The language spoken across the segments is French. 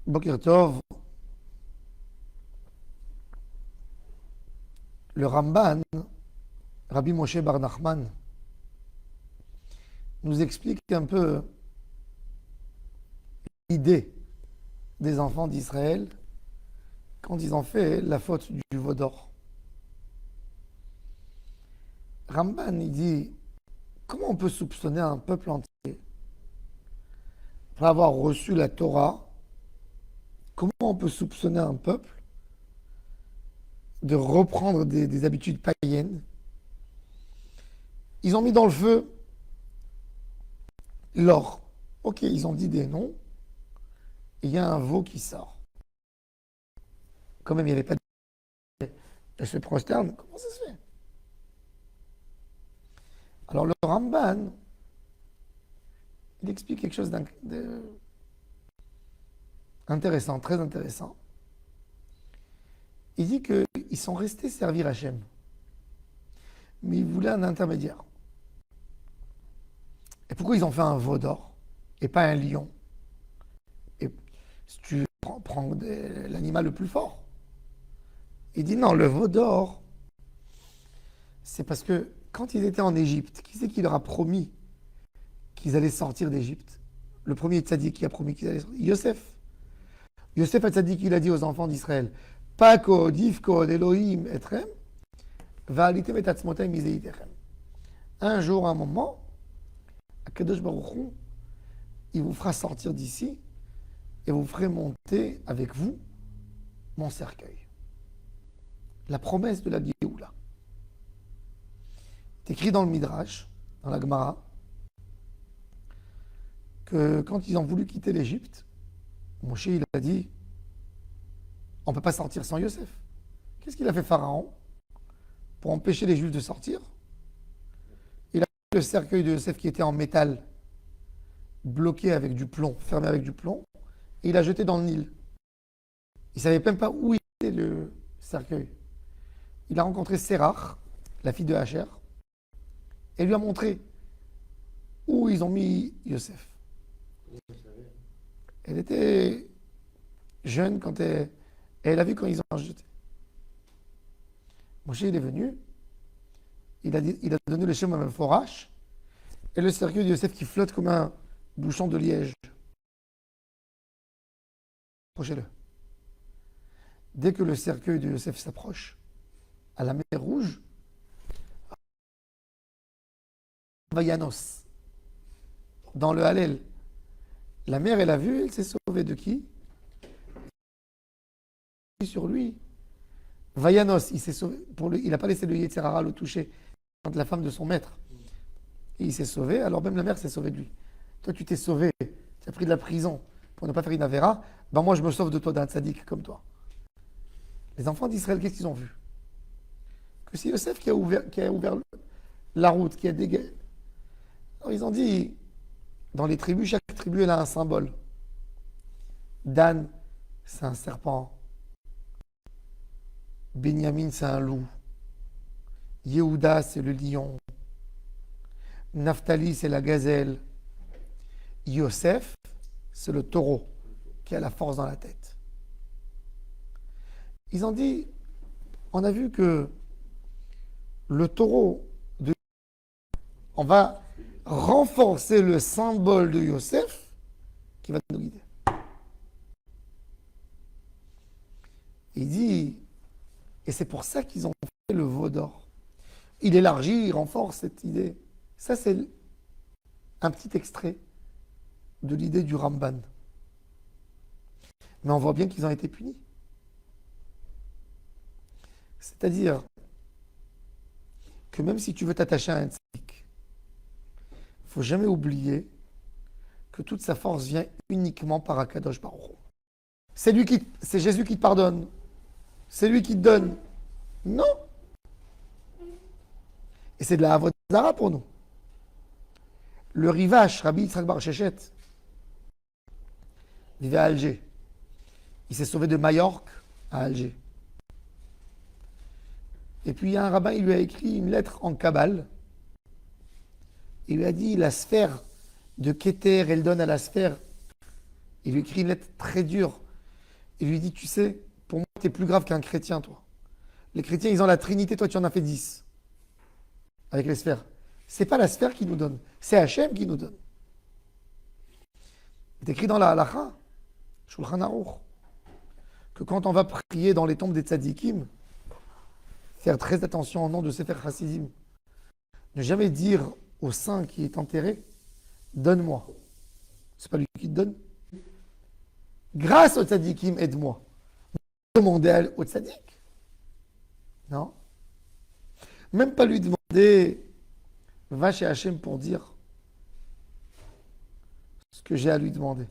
Boker Tov, le Ramban, Rabbi Moshe Bar Nachman, nous explique un peu l'idée des enfants d'Israël quand ils ont fait la faute du veau d'or. Ramban, il dit, comment on peut soupçonner un peuple entier après avoir reçu la Torah? Comment on peut soupçonner un peuple de reprendre des habitudes païennes? Ils ont mis dans le feu l'or. Ok, ils ont dit des noms. Il y a un veau qui sort. Quand même, il n'y avait pas de... Elle se prosterne. Comment ça se fait? Alors le Ramban, il explique quelque chose d'intéressant, très intéressant. Il dit qu'ils sont restés servir Hachem. Mais ils voulaient un intermédiaire. Et pourquoi ils ont fait un veau d'or et pas un lion? Et si tu prends l'animal le plus fort. Il dit non, le veau d'or, c'est parce que quand ils étaient en Égypte, qui c'est qui leur a promis qu'ils allaient sortir d'Égypte? Le premier tzaddik qui a promis qu'ils allaient sortir, Yosef. Yosef tzaddik, il a dit aux enfants d'Israël, Pako, Divko, Elohim, Etrem, Va'alitem et Atzmotem, Mizeitechem. Un jour, un moment, Akadosh Baruch Hu, il vous fera sortir d'ici et vous ferez monter avec vous mon cercueil. La promesse de la Géoula. C'est écrit dans le Midrash, dans la Gemara, que quand ils ont voulu quitter l'Égypte, Moshe il a dit, on ne peut pas sortir sans Yosef. Qu'est-ce qu'il a fait Pharaon pour empêcher les Juifs de sortir? Il a pris le cercueil de Yosef qui était en métal, bloqué avec du plomb, fermé avec du plomb, et il l'a jeté dans le Nil. Il ne savait même pas où était le cercueil. Il a rencontré Sérach, la fille de Hacher, et lui a montré où ils ont mis Yosef. Elle était jeune quand elle a vu quand ils ont jeté. Moshe, il est venu, il a donné le schéma même forage, et le cercueil de Yosef qui flotte comme un bouchon de liège. Approchez-le. Dès que le cercueil de Yosef s'approche, à la mer Rouge, Vayanos, dans le Hallel, la mère, elle a vu, elle s'est sauvée de qui? Sur lui. Vayanos, il s'est sauvé, il n'a pas laissé le Yetzer Hara le toucher quand la femme de son maître. Et il s'est sauvé, alors même la mère s'est sauvée de lui. Toi, tu t'es sauvé, tu as pris de la prison pour ne pas faire une avéra, ben moi, je me sauve de toi d'un tzaddik comme toi. Les enfants d'Israël, qu'est-ce qu'ils ont vu? Que c'est Yosef qui a ouvert la route, qui a dégagé. Alors, ils ont dit, dans les tribus, chaque tribu, elle a un symbole. Dan, c'est un serpent. Benjamin, c'est un loup. Yehuda, c'est le lion. Naphtali, c'est la gazelle. Yosef, c'est le taureau qui a la force dans la tête. Ils ont dit, on a vu que le taureau, on va renforcer le symbole de Yosef qui va nous guider. Il dit, et c'est pour ça qu'ils ont fait le veau d'or. Il élargit, il renforce cette idée. Ça, c'est un petit extrait de l'idée du Ramban. Mais on voit bien qu'ils ont été punis. C'est-à-dire que même si tu veux t'attacher à un tzaddik, il ne faut jamais oublier que toute sa force vient uniquement par Akadosh Baruch Hu. C'est Jésus qui te pardonne. C'est lui qui te donne. Non. Et c'est de la Avodah Zara pour nous. Le Rivash, Rabbi Yitzhak Bar Sheshet, vivait à Alger. Il s'est sauvé de Majorque à Alger. Et puis il y a un rabbin, il lui a écrit une lettre en Kabbale. Il lui a dit la sphère de Keter, elle donne à la sphère. Il lui écrit une lettre très dure Il lui dit, tu sais, pour moi, tu es plus grave qu'un chrétien, toi. Les chrétiens, ils ont la Trinité, toi, tu en as fait 10 avec les sphères. C'est pas la sphère qui nous donne, c'est Hachem qui nous donne. C'est écrit dans la Halacha, Shulchan Aruch, que quand on va prier dans les tombes des tzadikim, faire très attention au nom de Sefer Chassidim. Ne jamais dire au saint qui est enterré, donne-moi. C'est pas lui qui te donne. Grâce au tzadikim, aide-moi. Demander au tzadik. Non. Même pas lui demander, va chez Hachem pour dire ce que j'ai à lui demander.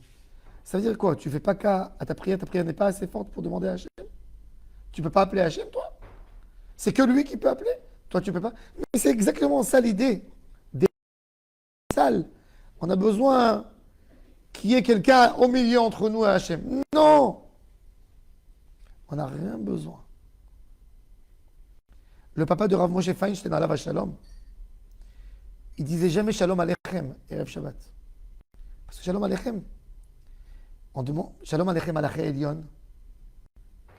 Ça veut dire quoi? Tu fais pas cas à ta prière n'est pas assez forte pour demander à Hachem. Tu peux pas appeler Hachem, toi? C'est que lui qui peut appeler. Toi, tu peux pas. Mais c'est exactement ça l'idée. Des salles. On a besoin qu'il y ait quelqu'un au milieu entre nous et Hachem. Non! On n'a rien besoin. Le papa de Rav Moshe Feinstein, Alav Shalom, il disait jamais Shalom Aleichem, Erev Shabbat. Parce que Shalom Aleichem, on demande Shalom Aleichem Alachei Elyon,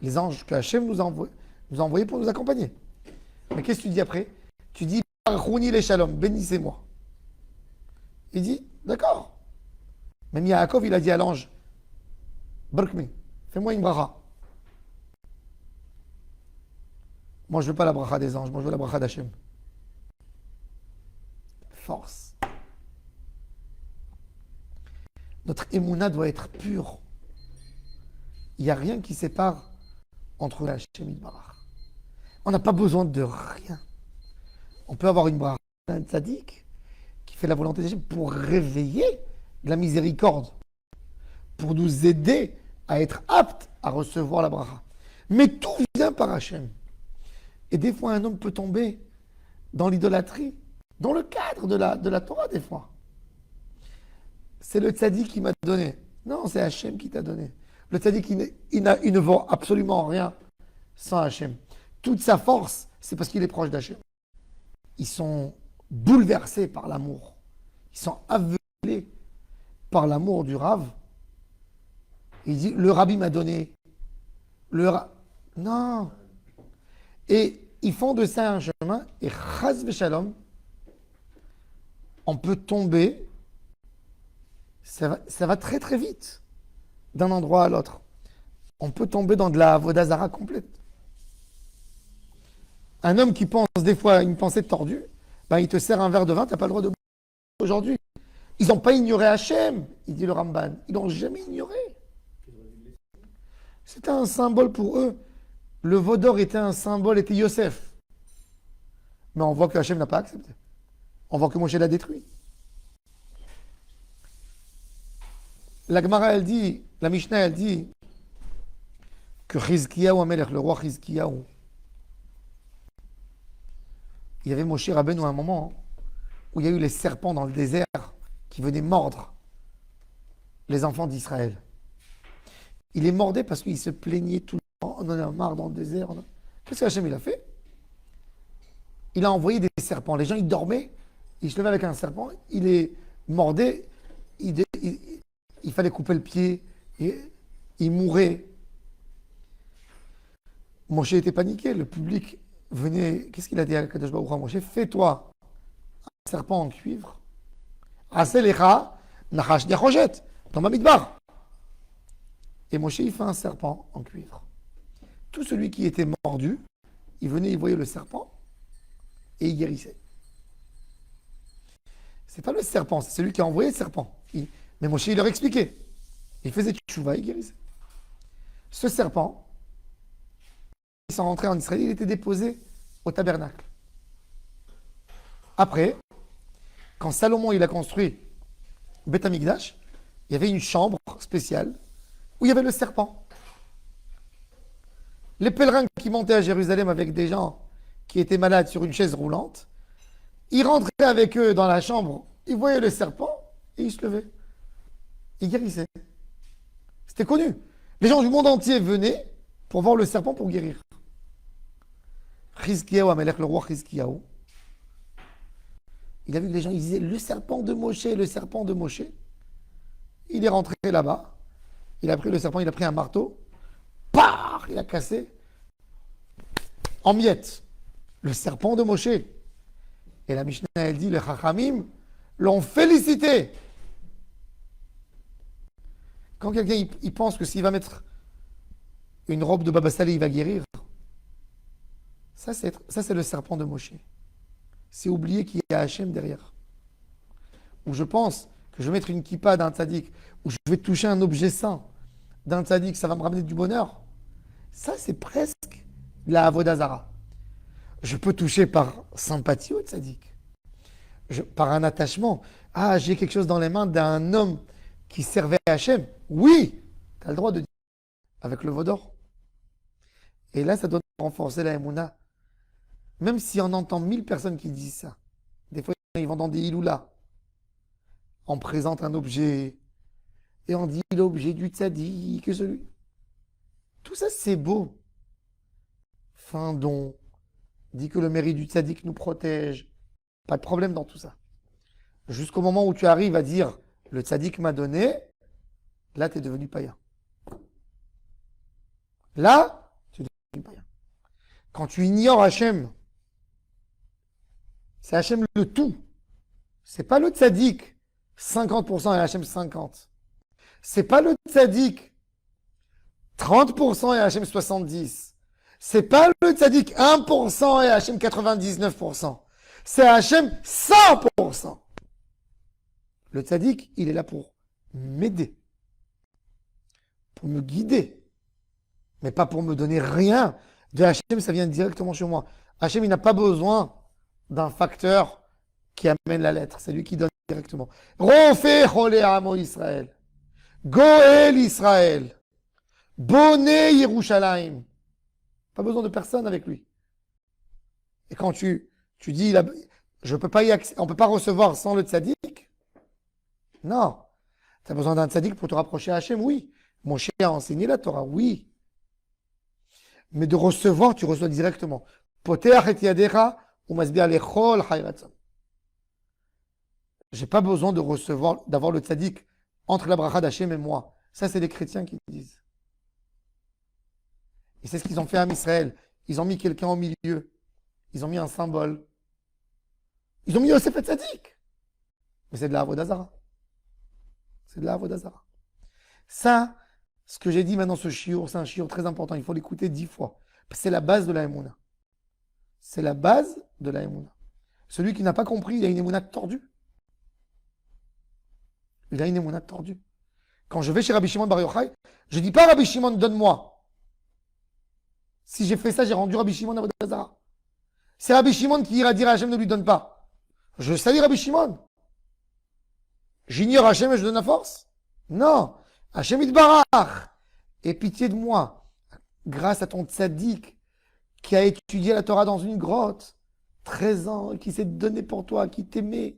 les anges que Hachem nous a envoyés pour nous accompagner. Mais qu'est-ce que tu dis après? Tu dis Baruchuni les Shalom, bénissez-moi. Il dit, d'accord. Même Yaakov, il a dit à l'ange, Barkmi, fais-moi une bracha. Moi, je ne veux pas la bracha des anges, moi, je veux la bracha d'Hachem. Force. Notre émouna doit être pure. Il n'y a rien qui sépare entre Hachem et Barach. On n'a pas besoin de rien. On peut avoir une bracha d'un tzaddik qui fait la volonté d'Hachem pour réveiller la miséricorde, pour nous aider à être aptes à recevoir la bracha. Mais tout vient par Hachem. Et des fois, un homme peut tomber dans l'idolâtrie, dans le cadre de la Torah, des fois. C'est le tzaddik qui m'a donné. Non, c'est Hachem qui t'a donné. Le tzaddik, il ne vaut absolument rien sans Hachem. Toute sa force, c'est parce qu'il est proche d'Hachem. Ils sont bouleversés par l'amour. Ils sont aveuglés par l'amour du Rav. Il dit, le Rabbi m'a donné. Non. Et ils font de ça un chemin, et chas v'shalom, on peut tomber, ça va très très vite, d'un endroit à l'autre. On peut tomber dans de la avoda zara complète. Un homme qui pense des fois à une pensée tordue, ben il te sert un verre de vin, tu n'as pas le droit de boire aujourd'hui. Ils n'ont pas ignoré Hachem, il dit le Ramban. Ils n'ont jamais ignoré. C'était un symbole pour eux. Le veau d'or était un symbole, était Yosef. Mais on voit que Hachem n'a pas accepté. On voit que Moshe l'a détruit. La Gemara, elle dit, la Mishnah, elle dit que Chizkiyahu Amelech, le roi Chizkiyahu, il y avait Moshe Rabbeinu à un moment où il y a eu les serpents dans le désert qui venaient mordre les enfants d'Israël. Il les mordait parce qu'il se plaignait tout le temps. On en a marre dans le désert. Qu'est-ce qu'Hachem il a fait? Il a envoyé des serpents. Les gens, ils dormaient. Ils se levaient avec un serpent. Il les mordait. Il fallait couper le pied. Il mourait. Moshe était paniqué. Le public venait. Qu'est-ce qu'il a dit à Kadosh Baruch Hu? Moshe, fais-toi un serpent en cuivre. Aselecha nachash diachoshet. Dans ma midbar. Et Moshe, il fait un serpent en cuivre. Tout celui qui était mordu, il venait, il voyait le serpent et il guérissait. C'est pas le serpent, c'est celui qui a envoyé le serpent. Mais Moshe, il leur expliquait. Il faisait tchouva, il guérissait. Ce serpent, ils sont rentrés en Israël, il était déposé au tabernacle. Après, quand Salomon il a construit Beth Amikdash, il y avait une chambre spéciale où il y avait le serpent. Les pèlerins qui montaient à Jérusalem avec des gens qui étaient malades sur une chaise roulante, ils rentraient avec eux dans la chambre, ils voyaient le serpent et ils se levaient. Ils guérissaient. C'était connu. Les gens du monde entier venaient pour voir le serpent pour guérir. Chizkiyahu Amelech, le roi Chizkiyahu, il a vu que les gens ils disaient le serpent de Moshe, le serpent de Moshe. Il est rentré là-bas. Il a pris le serpent, il a pris un marteau Pah, il a cassé en miettes le serpent de Moshe. Et la Mishnah, elle dit, les Chachamim l'ont félicité. Quand quelqu'un il pense que s'il va mettre une robe de Baba Salé, il va guérir, ça c'est le serpent de Moshe. C'est oublier qu'il y a Hachem derrière. Ou je pense que je vais mettre une kippa d'un tzaddik, ou je vais toucher un objet saint d'un tzaddik, ça va me ramener du bonheur. Ça, c'est presque la avodah zara. Je peux toucher par sympathie au tzaddik, par un attachement. Ah, j'ai quelque chose dans les mains d'un homme qui servait à Hachem. Oui, tu as le droit de dire avec le veau d'or. Et là, ça doit renforcer la émouna. Même si on entend 1000 personnes qui disent ça, des fois, ils vont dans des iloulas. On présente un objet et on dit l'objet du tzaddik, que celui. Tout ça, c'est beau. Fin don, dit que le mérite du tzaddik nous protège. Pas de problème dans tout ça. Jusqu'au moment où tu arrives à dire le tzaddik m'a donné, là, tu es devenu païen. Là, tu es devenu païen. Quand tu ignores Hachem, c'est Hachem le tout. C'est pas le tzaddik 50% et Hachem 50%. C'est pas le tzaddik 30% et Hachem 70%. C'est pas le tzaddik 1% et Hachem 99%. C'est Hachem 100%. Le tzaddik, il est là pour m'aider, pour me guider, mais pas pour me donner rien. De Hachem, ça vient directement chez moi. Hachem, il n'a pas besoin d'un facteur qui amène la lettre. C'est lui qui donne directement. Rofé cholé amo Israël. Goël Israël. Boné Yerushalayim. Pas besoin de personne avec lui. Et quand tu dis, je peux pas on ne peut pas recevoir sans le tzaddik. Non. Tu as besoin d'un tzaddik pour te rapprocher à Hachem, oui. Moshe a enseigné la Torah, oui. Mais de recevoir, tu reçois directement. Poteach et yadecha ou masbir lechol hayratzon. J'ai pas besoin de recevoir, d'avoir le tzaddik entre la bracha d'Hachem et moi. Ça, c'est les chrétiens qui disent. Et c'est ce qu'ils ont fait à Israël. Ils ont mis quelqu'un au milieu. Ils ont mis un symbole. Ils ont mis Yosef et tzaddik. Mais c'est de la avodah zara. C'est de la avodah zara. Ça, ce que j'ai dit maintenant, ce shiur, c'est un shiur très important. Il faut l'écouter 10 fois. C'est la base de la émouna. C'est la base de la émouna. Celui qui n'a pas compris, il a une émouna tordue. Il a une émouna tordue. Quand je vais chez Rabbi Shimon Bar Yochai, je ne dis pas Rabbi Shimon, donne-moi. Si j'ai fait ça, j'ai rendu Rabbi Shimon avodah zara. C'est Rabbi Shimon qui ira dire à Hachem ne lui donne pas. Je salue Rabbi Shimon. J'ignore Hachem et je donne la force. Non. Hachem Yitbarach. Aie pitié de moi. Grâce à ton tzaddik qui a étudié la Torah dans une grotte, 13 ans, qui s'est donné pour toi, qui t'aimait,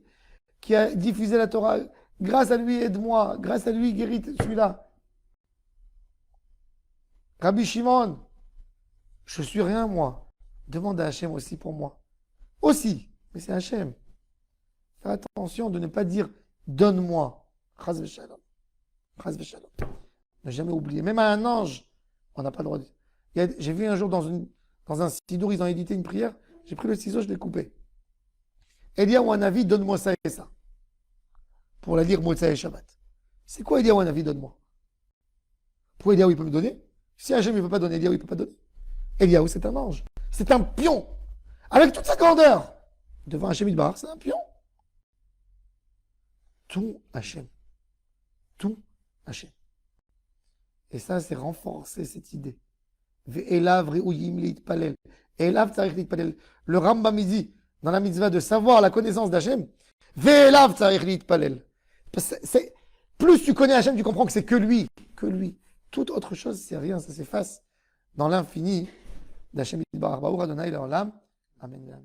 qui a diffusé la Torah. Grâce à lui, aide-moi. Grâce à lui, guéris celui-là. Rabbi Shimon, je suis rien, moi. Demande à Hachem aussi pour moi. Aussi. Mais c'est Hachem. Fais attention de ne pas dire donne-moi. Chas v'shalom. Chas v'shalom. Ne jamais oublier. Même à un ange, on n'a pas le droit de dire. J'ai vu un jour dans un sidour, ils ont édité une prière. J'ai pris le ciseau, je l'ai coupé. Eliyahu Hanavi, donne-moi ça et ça. Pour la lire Motza et Shabbat. C'est quoi Eliyahu Hanavi, donne-moi? Pourquoi Eliyahu il peut me donner? Si Hachem ne peut pas donner, Eliyahu il ne peut pas donner. Eliyahu, c'est un ange. C'est un pion. Avec toute sa grandeur. Devant Hachem Yitbarach, c'est un pion. Tout Hachem. Tout Hachem. Et ça, c'est renforcer cette idée. Ve'elav re'uyim leitpalel. Elav tzarich leitpalel. Le Rambam dit, dans la mitzvah de savoir la connaissance d'Hachem, Ve'elav tzarich leitpalel. Plus tu connais Hachem, tu comprends que c'est que lui. Que lui. Toute autre chose, c'est rien, ça s'efface dans l'infini d'Hachem Yitbarach. Baruch Adonai Le'olam. Amen. Amen.